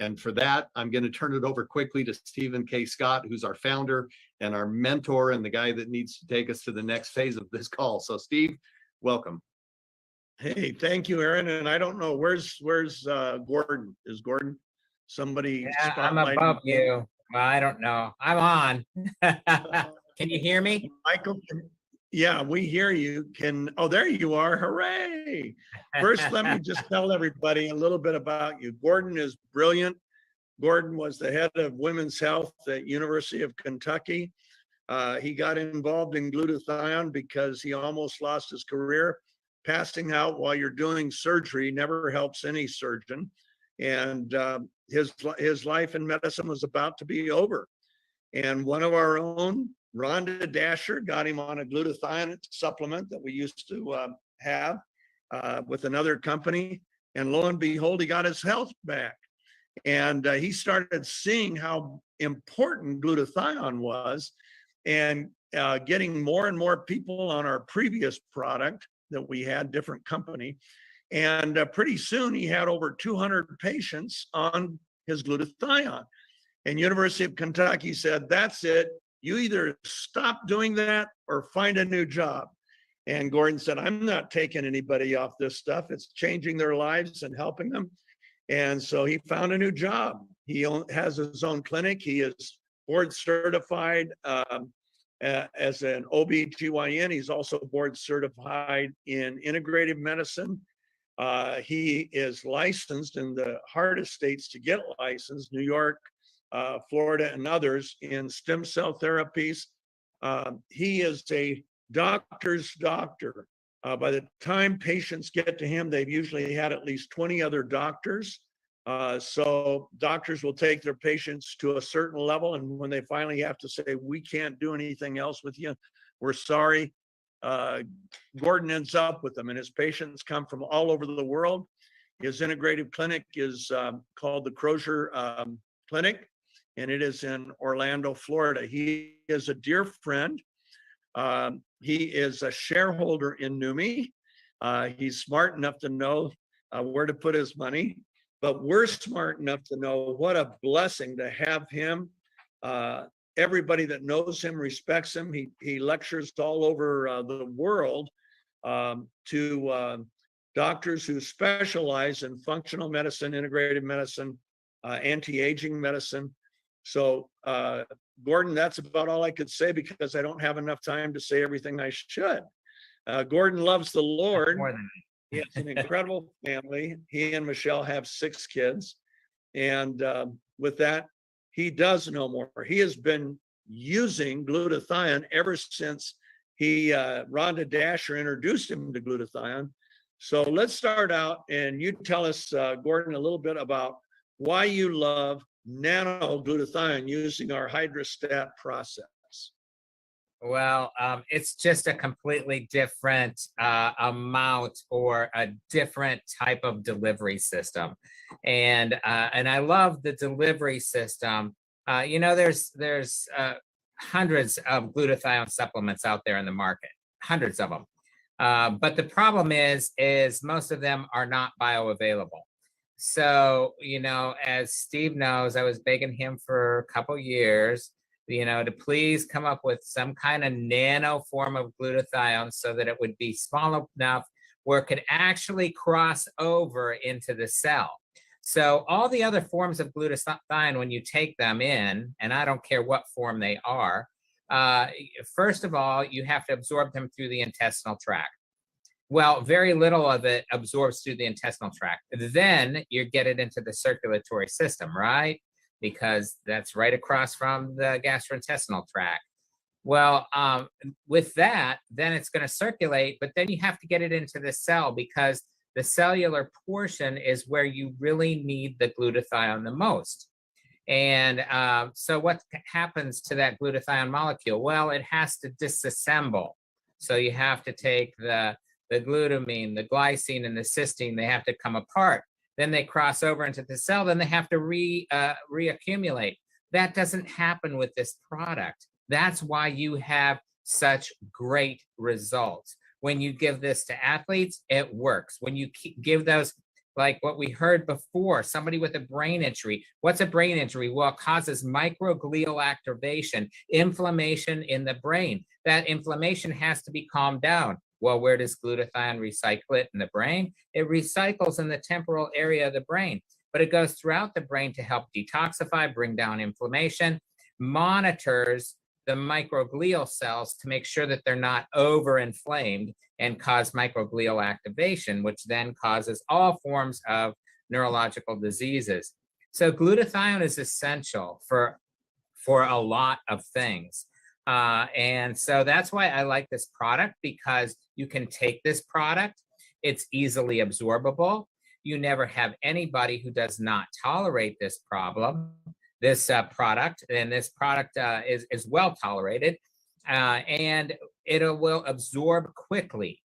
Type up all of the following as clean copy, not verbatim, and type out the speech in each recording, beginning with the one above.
And for that, I'm going to turn it over quickly to Stephen K. Scott, who's our founder and our mentor and the guy that needs to take us to the next phase of this call. So Steve, welcome. Hey, thank you, Aaron. And I don't know, where's Gordon? Is Gordon somebody? Yeah, I'm above you. Well, I don't know. I'm on. Can you hear me? Michael, yeah, we hear you. Oh, there you are. Hooray. First, let me just tell everybody a little bit about you. Gordon is brilliant. Gordon was the head of women's health at University of Kentucky. He got involved in glutathione because he almost lost his career. Passing out while you're doing surgery never helps any surgeon. And his life in medicine was about to be over. And one of our own, Rhonda Dasher, got him on a glutathione supplement that we used to have with another company. And lo and behold, he got his health back. And he started seeing how important glutathione was and getting more and more people on our previous product that we had, different company. And pretty soon he had over 200 patients on his glutathione. And University of Kentucky said, that's it. You either stop doing that or find a new job. And Gordon said, I'm not taking anybody off this stuff. It's changing their lives and helping them. And so he found a new job. He has his own clinic. He is board certified as an OB/GYN. He's also board certified in integrative medicine. He is licensed in the hardest states to get licensed, New York, Florida, and others, in stem cell therapies. He is a doctor's doctor. By the time patients get to him, they've usually had at least 20 other doctors. So doctors will take their patients to a certain level, and when they finally have to say, we can't do anything else with you, we're sorry, Gordon ends up with them, and his patients come from all over the world. His integrative clinic is called the Crozier Clinic, and it is in Orlando, Florida. He is a dear friend. He is a shareholder in Neumi. He's smart enough to know where to put his money, but we're smart enough to know what a blessing to have him. Everybody that knows him respects him. He lectures all over the world to doctors who specialize in functional medicine, integrative medicine, anti-aging medicine. So Gordon, that's about all I could say because I don't have enough time to say everything I should. Gordon loves the Lord. He has an incredible family. He and Michelle have 6 kids. And with that, he does know more. He has been using glutathione ever since Rhonda Dasher introduced him to glutathione. So let's start out and you tell us, Gordon, a little bit about why you love nanoglutathione using our hydrostat process. Well, it's just a completely different amount or a different type of delivery system. And I love the delivery system. You know, there's hundreds of glutathione supplements out there in the market, hundreds of them. But the problem is most of them are not bioavailable. So, you know, as Steve knows, I was begging him for a couple years, you know, to please come up with some kind of nano form of glutathione so that it would be small enough where it could actually cross over into the cell. So all the other forms of glutathione, when you take them in, and I don't care what form they are, first of all, you have to absorb them through the intestinal tract. Well, very little of it absorbs through the intestinal tract. Then you get it into the circulatory system, right? Because that's right across from the gastrointestinal tract. Well, with that, then it's going to circulate, but then you have to get it into the cell because the cellular portion is where you really need the glutathione the most. And so what happens to that glutathione molecule? Well, it has to disassemble. So you have to take the glutamine, the glycine, and the cysteine, they have to come apart. Then they cross over into the cell, then they have to reaccumulate. That doesn't happen with this product. That's why you have such great results. When you give this to athletes, it works. When you give those like what we heard before, somebody with a brain injury. What's a brain injury? Well, it causes microglial activation, inflammation in the brain. That inflammation has to be calmed down. Well, where does glutathione recycle it in the brain? It recycles in the temporal area of the brain, but it goes throughout the brain to help detoxify, bring down inflammation, monitors the microglial cells to make sure that they're not overinflamed and cause microglial activation, which then causes all forms of neurological diseases. So glutathione is essential for a lot of things. And so that's why I like this product, because you can take this product, it's easily absorbable. You never have anybody who does not tolerate this product, and this product is well tolerated, and it will absorb quickly.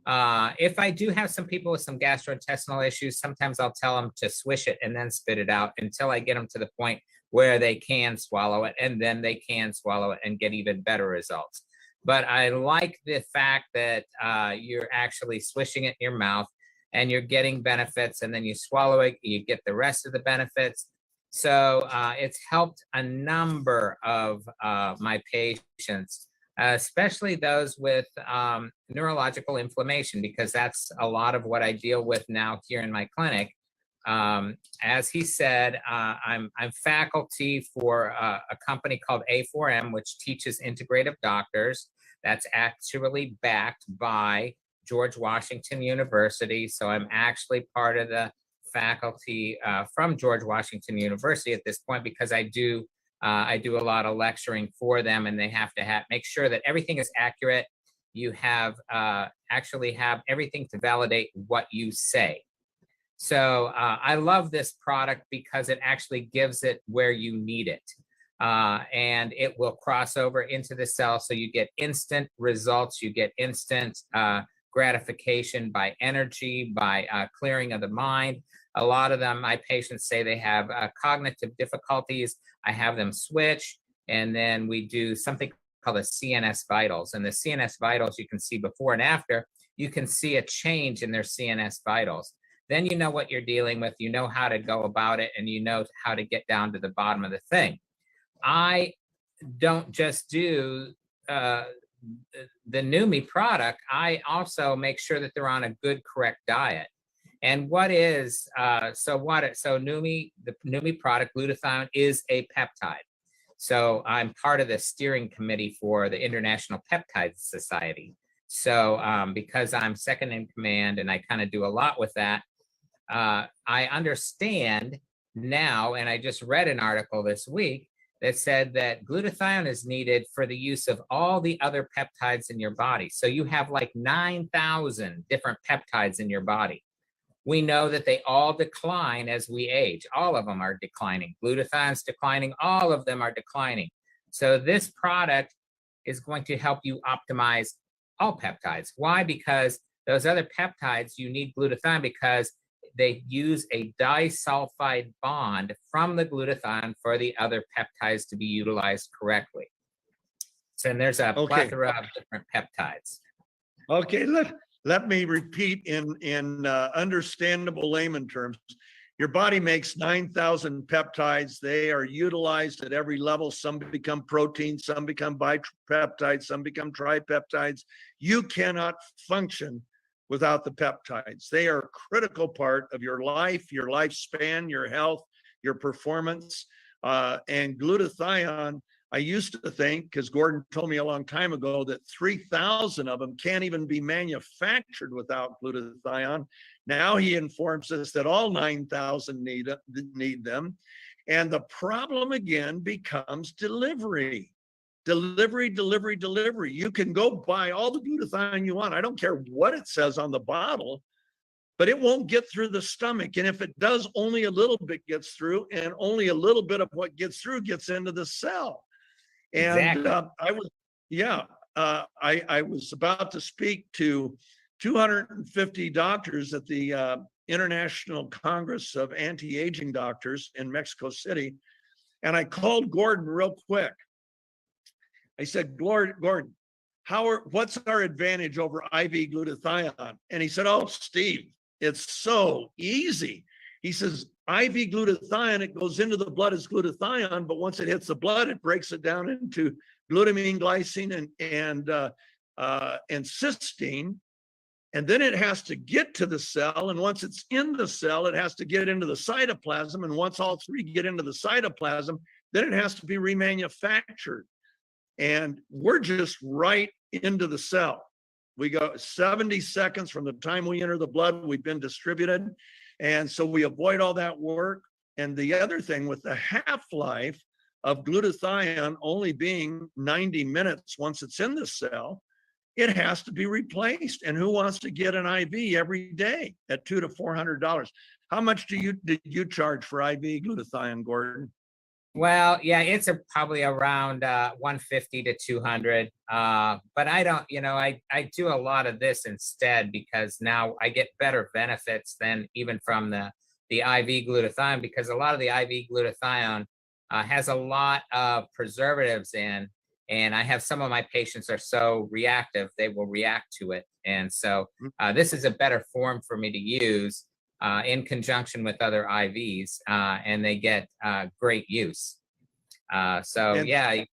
If I do have some people with some gastrointestinal issues, sometimes I'll tell them to swish it and then spit it out until I get them to the point where they can swallow it, and then they can swallow it and get even better results. But I like the fact that you're actually swishing it in your mouth and you're getting benefits, and then you swallow it, you get the rest of the benefits. So it's helped a number of my patients, especially those with neurological inflammation, because that's a lot of what I deal with now here in my clinic. As he said, I'm faculty for a company called A4M, which teaches integrative doctors. That's actually backed by George Washington University. So I'm actually part of the faculty from George Washington University at this point, because I do a lot of lecturing for them, and they have to make sure that everything is accurate. You have actually have everything to validate what you say. So I love this product because it actually gives it where you need it. And it will cross over into the cell. So you get instant results, you get instant gratification by energy, by clearing of the mind. A lot of them, my patients say they have cognitive difficulties. I have them switch, and then we do something called the CNS vitals. And the CNS vitals, you can see before and after, you can see a change in their CNS vitals. Then you know what you're dealing with, you know how to go about it, and you know how to get down to the bottom of the thing. I don't just do the Neumi product, I also make sure that they're on a good, correct diet. And what is, so Neumi, the Neumi product, glutathione, is a peptide. So I'm part of the steering committee for the International Peptide Society. So because I'm second in command and I kind of do a lot with that, I understand now, and I just read an article this week that said that glutathione is needed for the use of all the other peptides in your body. So you have like 9,000 different peptides in your body. We know that they all decline as we age. All of them are declining. Glutathione's declining. All of them are declining. So this product is going to help you optimize all peptides. Why? Because those other peptides, you need glutathione because they use a disulfide bond from the glutathione for the other peptides to be utilized correctly. So and there's a plethora of different peptides. Okay, let me repeat in understandable layman terms. Your body makes 9,000 peptides. They are utilized at every level. Some become proteins, some become bipeptides, some become tripeptides. You cannot function without the peptides. They are a critical part of your life, your lifespan, your health, your performance. And glutathione, I used to think, because Gordon told me a long time ago, that 3,000 of them can't even be manufactured without glutathione. Now he informs us that all 9,000 need them. And the problem again becomes delivery. Delivery. You can go buy all the glutathione you want. I don't care what it says on the bottle, but it won't get through the stomach. And if it does, only a little bit gets through, and only a little bit of what gets through gets into the cell. And Exactly. I was about to speak to 250 doctors at the International Congress of Anti-Aging Doctors in Mexico City. And I called Gordon real quick. I said, Gordon, what's our advantage over IV glutathione? And he said, oh, Steve, It's so easy. He says, IV glutathione, it goes into the blood as glutathione, but once it hits the blood, it breaks it down into glutamine, glycine, and cysteine. And then it has to get to the cell. And once it's in the cell, it has to get into the cytoplasm. And once all three get into the cytoplasm, then it has to be remanufactured. And we're just right into the cell. We go 70 seconds from the time we enter the blood, we've been distributed. And so we avoid all that work. And the other thing with the half-life of glutathione only being 90 minutes once it's in the cell, it has to be replaced. And who wants to get an IV every day at $200 to $400? How much did you charge for IV glutathione, Gordon? Well, yeah, it's probably around 150 to 200. But I don't, I do a lot of this instead because now I get better benefits than even from the IV glutathione, because a lot of the IV glutathione has a lot of preservatives in, and I have some of my patients are so reactive, they will react to it. And so this is a better form for me to use in conjunction with other IVs, and they get great use. So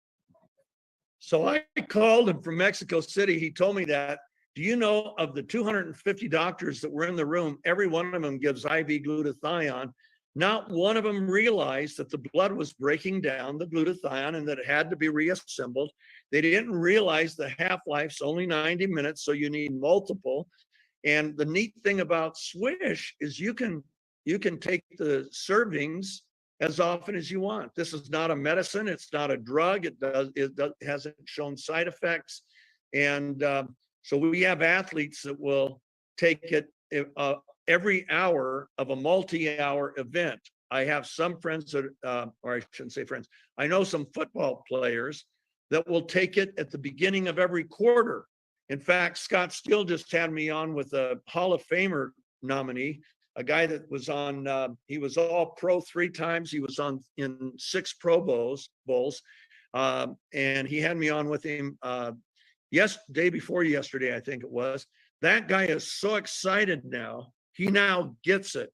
I called him from Mexico City. He told me that, do you know, of the 250 doctors that were in the room, every one of them gives IV glutathione. Not one of them realized that the blood was breaking down the glutathione and that it had to be reassembled. They didn't realize the half-life's only 90 minutes, so you need multiple. And the neat thing about Swish is you can take the servings as often as you want. This is not a medicine. It's not a drug. It hasn't shown side effects. And so we have athletes that will take it every hour of a multi-hour event. I have some friends that, or I shouldn't say friends, I know some football players that will take it at the beginning of every quarter. In fact, Scott Steele just had me on with a Hall of Famer nominee, a guy that was on, he was all pro 3 times. He was on in 6 Pro Bowls. And he had me on with him day before yesterday, I think it was. That guy is so excited now. He now gets it.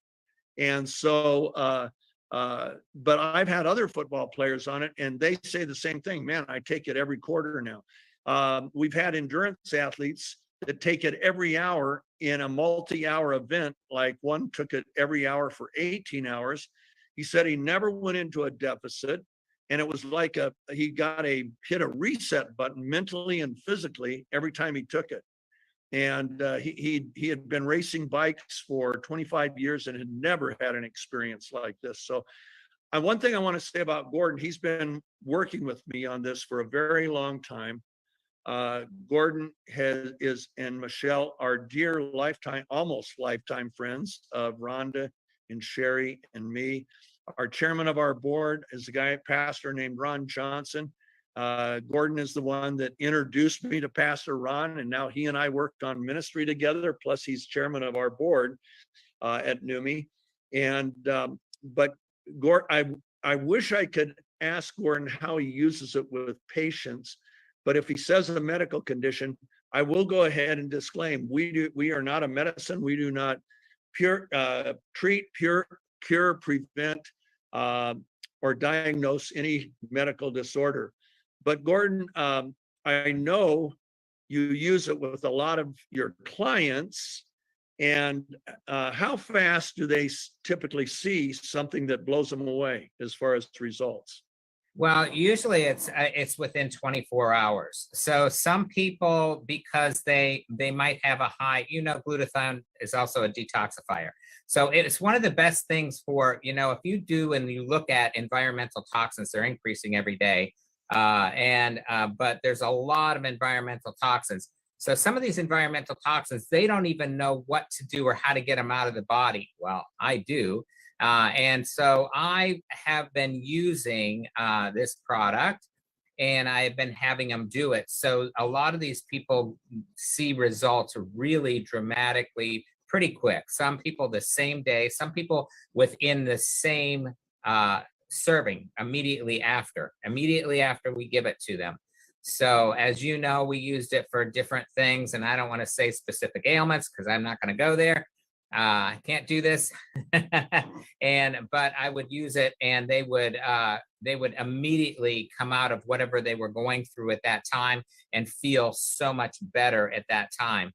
And so, but I've had other football players on it and they say the same thing. Man, I take it every quarter now. We've had endurance athletes that take it every hour in a multi-hour event, like one took it every hour for 18 hours. He said he never went into a deficit. And it was like he hit a reset button mentally and physically every time he took it. And he had been racing bikes for 25 years and had never had an experience like this. So one thing I want to say about Gordon, he's been working with me on this for a very long time. Gordon and Michelle are dear almost lifetime friends of Rhonda and Sherry and me. Our chairman of our board is a pastor named Ron Johnson. Gordon is the one that introduced me to Pastor Ron, and now he and I worked on ministry together. Plus, he's chairman of our board at Neumi. And but Gordon, I wish I could ask Gordon how he uses it with patients. But if he says a medical condition, I will go ahead and disclaim we are not a medicine. We do not treat, cure, prevent, or diagnose any medical disorder. But Gordon, I know you use it with a lot of your clients. And how fast do they typically see something that blows them away as far as results? Well, usually it's within 24 hours. So some people, because they might have a high, glutathione is also a detoxifier. So it's one of the best things for, if you do and you look at environmental toxins, they're increasing every day. But there's a lot of environmental toxins. So some of these environmental toxins, they don't even know what to do or how to get them out of the body. Well, I do. And so I have been using this product and I've been having them do it. So a lot of these people see results really dramatically pretty quick. Some people the same day, some people within the same serving immediately after we give it to them. So as you know, we used it for different things and I don't want to say specific ailments because I'm not going to go there. I can't do this. But I would use it, and they would immediately come out of whatever they were going through at that time and feel so much better at that time.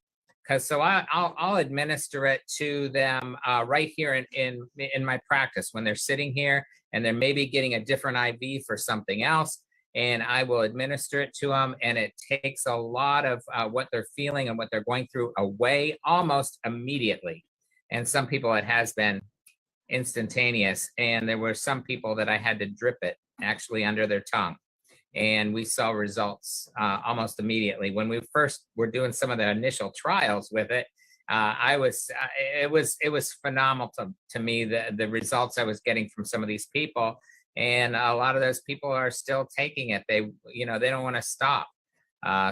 So I'll administer it to them right here in my practice when they're sitting here and they're maybe getting a different IV for something else, and I will administer it to them, and it takes a lot of what they're feeling and what they're going through away almost immediately. And some people it has been instantaneous, and there were some people that I had to drip it actually under their tongue, and we saw results almost immediately. When we first were doing some of the initial trials with it, it was phenomenal to me, the results I was getting from some of these people, and a lot of those people are still taking it. They don't want to stop.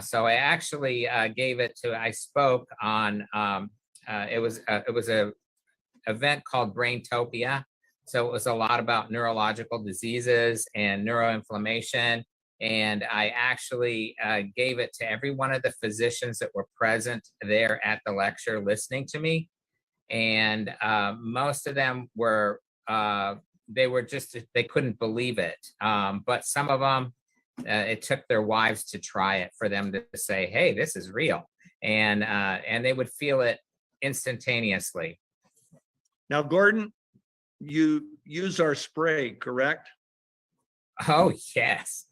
So I actually gave it to. I spoke on. It was a event called Braintopia. So it was a lot about neurological diseases and neuroinflammation. And I actually gave it to every one of the physicians that were present there at the lecture listening to me. And most of them were, they couldn't believe it. But some of them, it took their wives to try it for them to say, hey, this is real. And they would feel it instantaneously. Now, Gordon, you use our spray, correct? Oh, yes.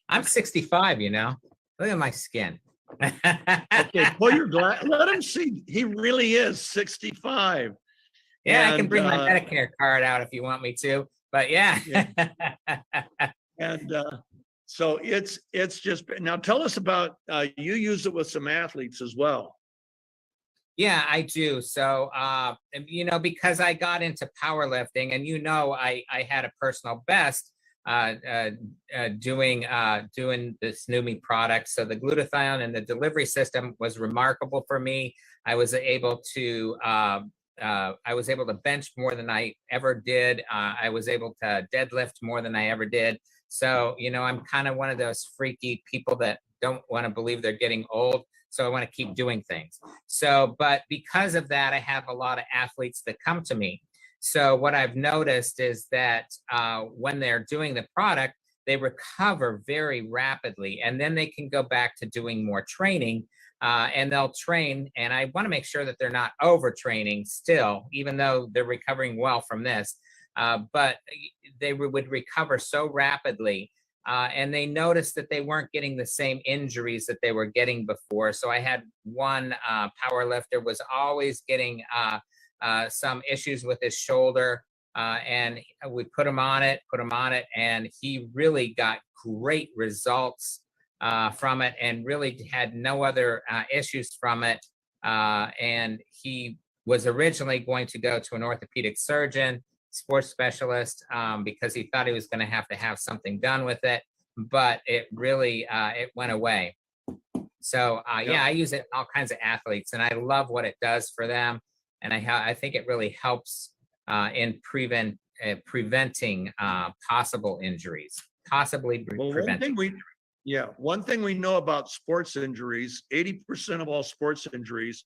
I'm 65, Look at my skin. Okay, pull your glass. Let him see. He really is 65. Yeah, I can bring my Medicare card out if you want me to, but yeah. And so it's just, now tell us about, you use it with some athletes as well. Yeah, I do. So, because I got into powerlifting, and I had a personal best doing this Neumi product. So the glutathione and the delivery system was remarkable for me. I was able to bench more than I ever did. I was able to deadlift more than I ever did. So, I'm kind of one of those freaky people that don't want to believe they're getting old. So I want to keep doing things. So, but because of that, I have a lot of athletes that come to me. So what I've noticed is that when they're doing the product, they recover very rapidly, and then they can go back to doing more training, and they'll train. And I want to make sure that they're not overtraining still, even though they're recovering well from this. But they would recover so rapidly. And they noticed that they weren't getting the same injuries that they were getting before. So I had one power lifter was always getting some issues with his shoulder, and we put him on it, and he really got great results from it, and really had no other issues from it. And he was originally going to go to an orthopedic surgeon, sports specialist, because he thought he was going to have something done with it, but it really it went away. So yeah, I use it in all kinds of athletes, and I love what it does for them, and I think it really helps in preventing possible injuries, preventing. One thing we know about sports injuries: 80% of all sports injuries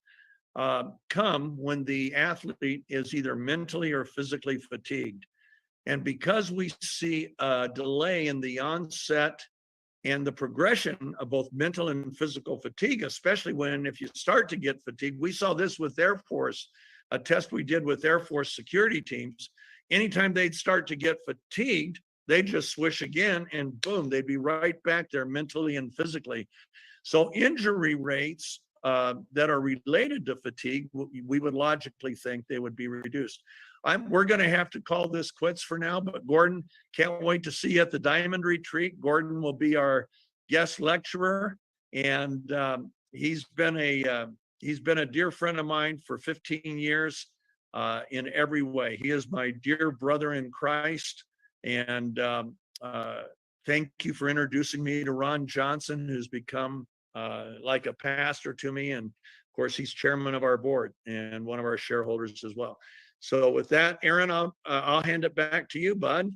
come when the athlete is either mentally or physically fatigued. And because we see a delay in the onset and the progression of both mental and physical fatigue, especially if you start to get fatigued, we saw this with Air Force, a test we did with Air Force security teams. Anytime they'd start to get fatigued, they'd just swish again, and boom, they'd be right back there mentally and physically. So injury rates that are related to fatigue, we would logically think they would be reduced. We're going to have to call this quits for now, but Gordon, can't wait to see you at the Diamond Retreat. Gordon will be our guest lecturer, and he's been a dear friend of mine for 15 years in every way. He is my dear brother in Christ, and thank you for introducing me to Ron Johnson, who's become like a pastor to me. And of course, he's chairman of our board and one of our shareholders as well. So with that, Aaron, I'll hand it back to you, bud.